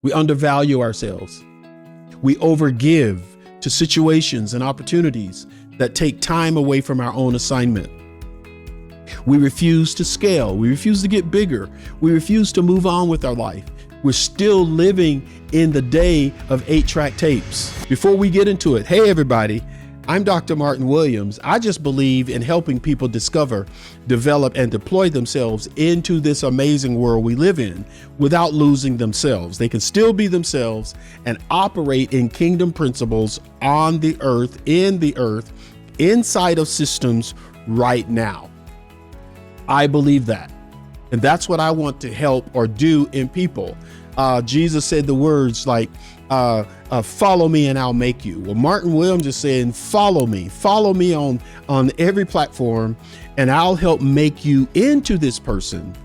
We undervalue ourselves. We overgive to situations and opportunities that take time away from our own assignment. We refuse to scale. We refuse to get bigger. We refuse to move on with our life. We're still living in the day of 8-track tapes. Before we get into it, hey everybody, I'm Dr. Martin Williams. I just believe in helping people discover, develop, and deploy themselves into this amazing world we live in without losing themselves. They can still be themselves and operate in kingdom principles on the earth, inside of systems right now. I believe that. And that's what I want to help or do in people. Jesus said the words like, follow me and I'll make you. Well, Martin Williams is saying, follow me on every platform, and I'll help make you into this person.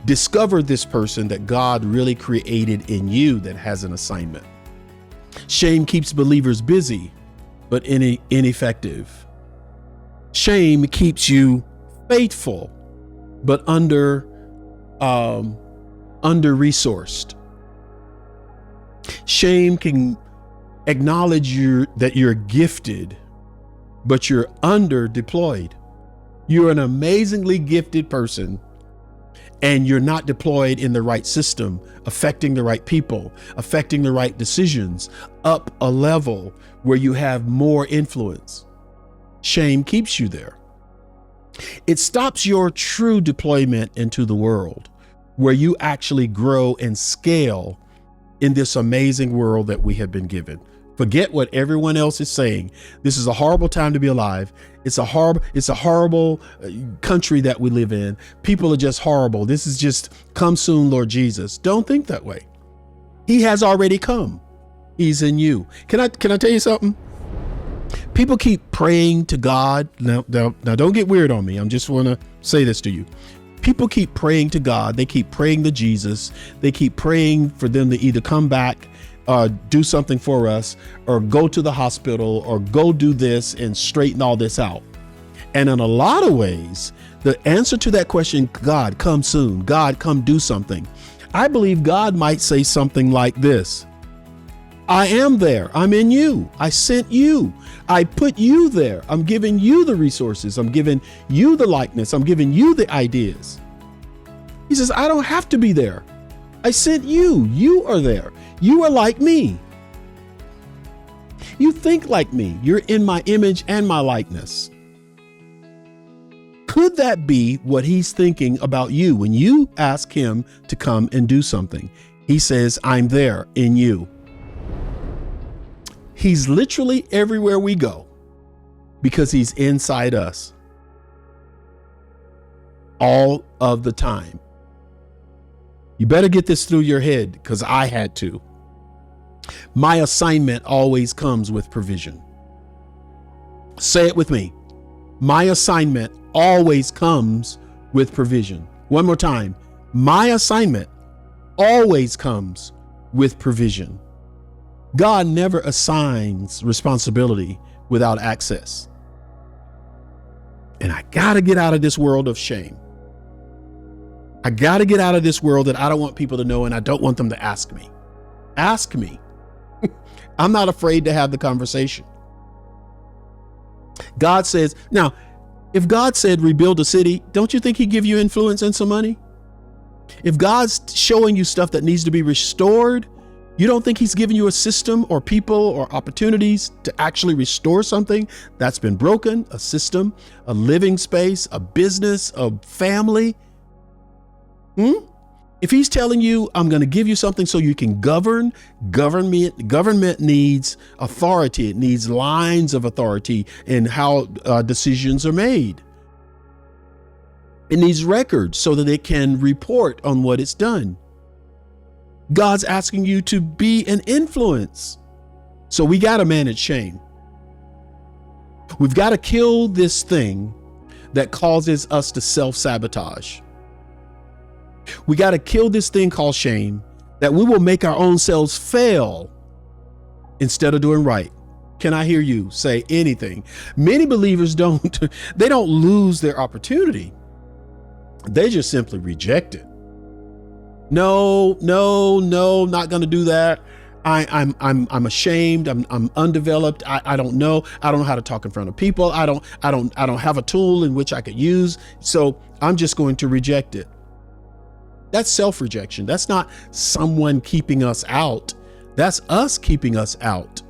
Discover this person that God really created in you that has an assignment. Shame keeps believers busy, but ineffective. Shame keeps you faithful, but under-resourced. Shame can acknowledge that you're gifted, but you're under-deployed. You're an amazingly gifted person, and you're not deployed in the right system, affecting the right people, affecting the right decisions, up a level where you have more influence. Shame keeps you there. It stops your true deployment into the world, where you actually grow and scale in this amazing world that we have been given. Forget what everyone else is saying. This is a horrible time to be alive. It's a horrible country that we live in. People are just horrible. This is just come soon, Lord Jesus. Don't think that way. He has already come. He's in you. Can I tell you something? People keep praying to God. Now don't get weird on me. I'm just want to say this to you. People keep praying to God. They keep praying to Jesus. They keep praying for them to either come back, do something for us, or go to the hospital, or go do this and straighten all this out. And in a lot of ways, the answer to that question, God, come soon. God, come do something. I believe God might say something like this. I am there. I'm in you. I sent you. I put you there. I'm giving you the resources. I'm giving you the likeness. I'm giving you the ideas. He says, I don't have to be there. I sent you. You are there. You are like me. You think like me. You're in my image and my likeness. Could that be what he's thinking about you when you ask him to come and do something? He says, I'm there in you. He's literally everywhere we go because he's inside us all of the time. You better get this through your head, because I had to. My assignment always comes with provision. Say it with me. My assignment always comes with provision. One more time. My assignment always comes with provision. God never assigns responsibility without access. And I got to get out of this world of shame. I got to get out of this world that I don't want people to know, and I don't want them to ask me. Ask me. I'm not afraid to have the conversation. God says, now, if God said rebuild a city, don't you think he'd give you influence and some money? If God's showing you stuff that needs to be restored, you don't think he's giving you a system or people or opportunities to actually restore something that's been broken, a system, a living space, a business, a family? If he's telling you, I'm going to give you something so you can government needs authority. It needs lines of authority in how decisions are made. It needs records so that it can report on what it's done. God's asking you to be an influence. So we got to manage shame. We've got to kill this thing that causes us to self-sabotage. We got to kill this thing called shame, that we will make our own selves fail instead of doing right. Can I hear you say anything? Many believers don't lose their opportunity. They just simply reject it. No, not going to do that. I'm ashamed. I'm undeveloped. I don't know. I don't know how to talk in front of people. I don't have a tool in which I could use. So I'm just going to reject it. That's self-rejection. That's not someone keeping us out. That's us keeping us out.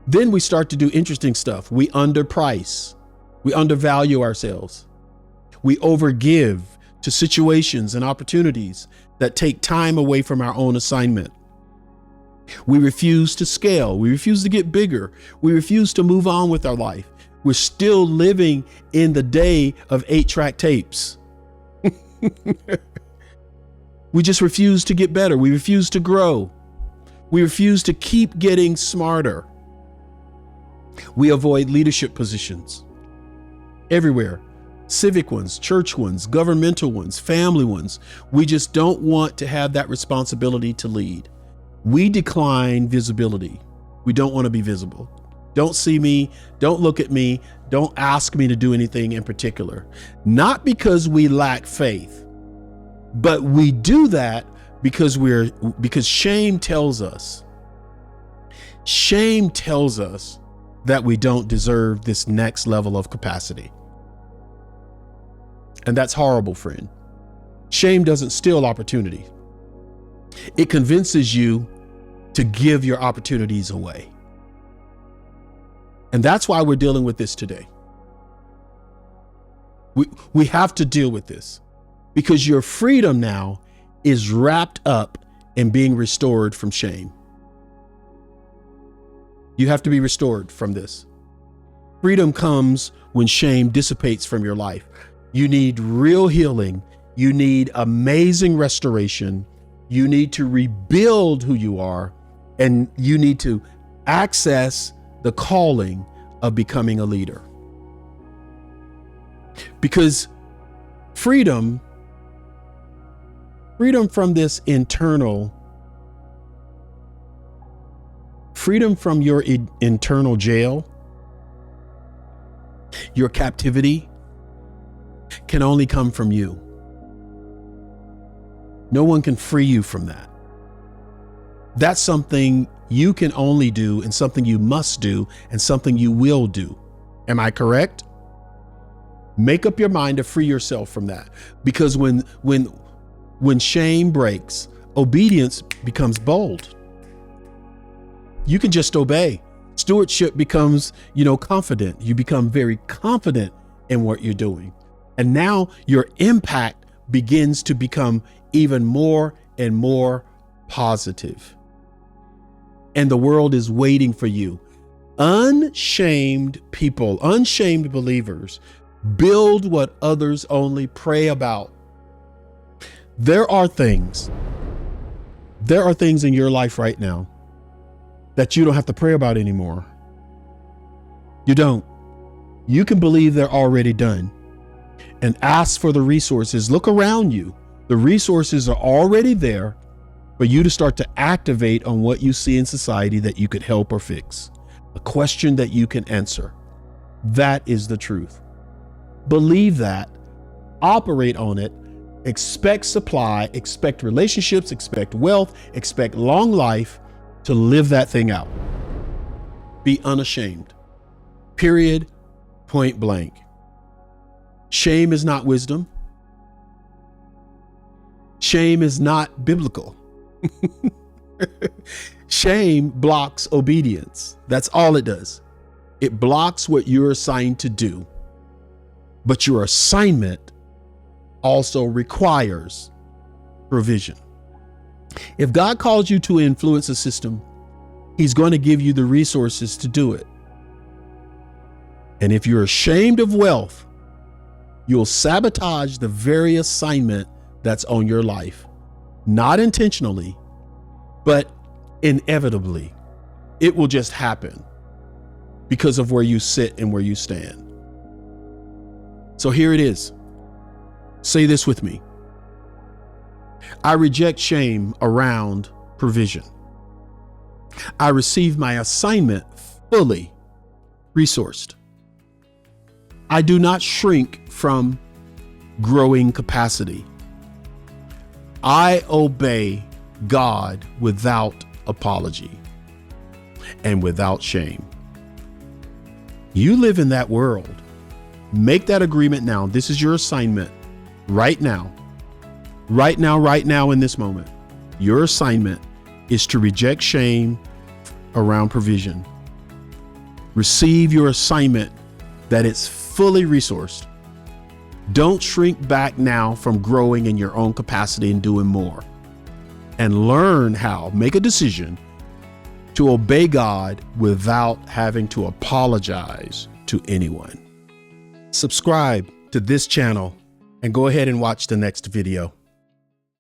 Then we start to do interesting stuff. We underprice. We undervalue ourselves. We overgive to situations and opportunities that take time away from our own assignment. We refuse to scale. We refuse to get bigger. We refuse to move on with our life. We're still living in the day of 8-track tapes. We just refuse to get better. We refuse to grow. We refuse to keep getting smarter. We avoid leadership positions everywhere. Civic ones, church ones, governmental ones, family ones. We just don't want to have that responsibility to lead. We decline visibility. We don't want to be visible. Don't see me. Don't look at me. Don't ask me to do anything in particular. Not because we lack faith, but we do that because shame tells us that we don't deserve this next level of capacity. And that's horrible, friend. Shame doesn't steal opportunity. It convinces you to give your opportunities away. And that's why we're dealing with this today. We have to deal with this because your freedom now is wrapped up in being restored from shame. You have to be restored from this. Freedom comes when shame dissipates from your life. You need real healing. You need amazing restoration. You need to rebuild who you are, and you need to access the calling of becoming a leader. Because freedom from this freedom from your internal jail, your captivity, can only come from you. No one can free you from that. That's something you can only do, and something you must do, and something you will do. Am I correct? Make up your mind to free yourself from that. Because when shame breaks, obedience becomes bold. You can just obey. Stewardship becomes, confident. You become very confident in what you're doing. And now your impact begins to become even more and more positive. And the world is waiting for you. Unshamed people, unshamed believers, build what others only pray about. There are things in your life right now that you don't have to pray about anymore. You don't. You can believe they're already done and ask for the resources. Look around you. The resources are already there for you to start to activate on what you see in society that you could help or fix. A question that you can answer. That is the truth. Believe that, operate on it, expect supply, expect relationships, expect wealth, expect long life to live that thing out. Be unashamed. Period. Point blank. Shame is not wisdom. Shame is not biblical. Shame blocks obedience. That's all it does. It blocks what you're assigned to do. But your assignment also requires provision. If God calls you to influence a system, He's going to give you the resources to do it. And if you're ashamed of wealth, you'll sabotage the very assignment that's on your life. Not intentionally, but inevitably. It will just happen because of where you sit and where you stand. So here it is. Say this with me. I reject shame around provision. I receive my assignment fully resourced. I do not shrink from growing capacity. I obey God without apology and without shame. You live in that world. Make that agreement now. This is your assignment right now. Right now, in this moment. Your assignment is to reject shame around provision. Receive your assignment that it's fully resourced. Don't shrink back now from growing in your own capacity and doing more. And learn how, make a decision to obey God without having to apologize to anyone. Subscribe to this channel and go ahead and watch the next video.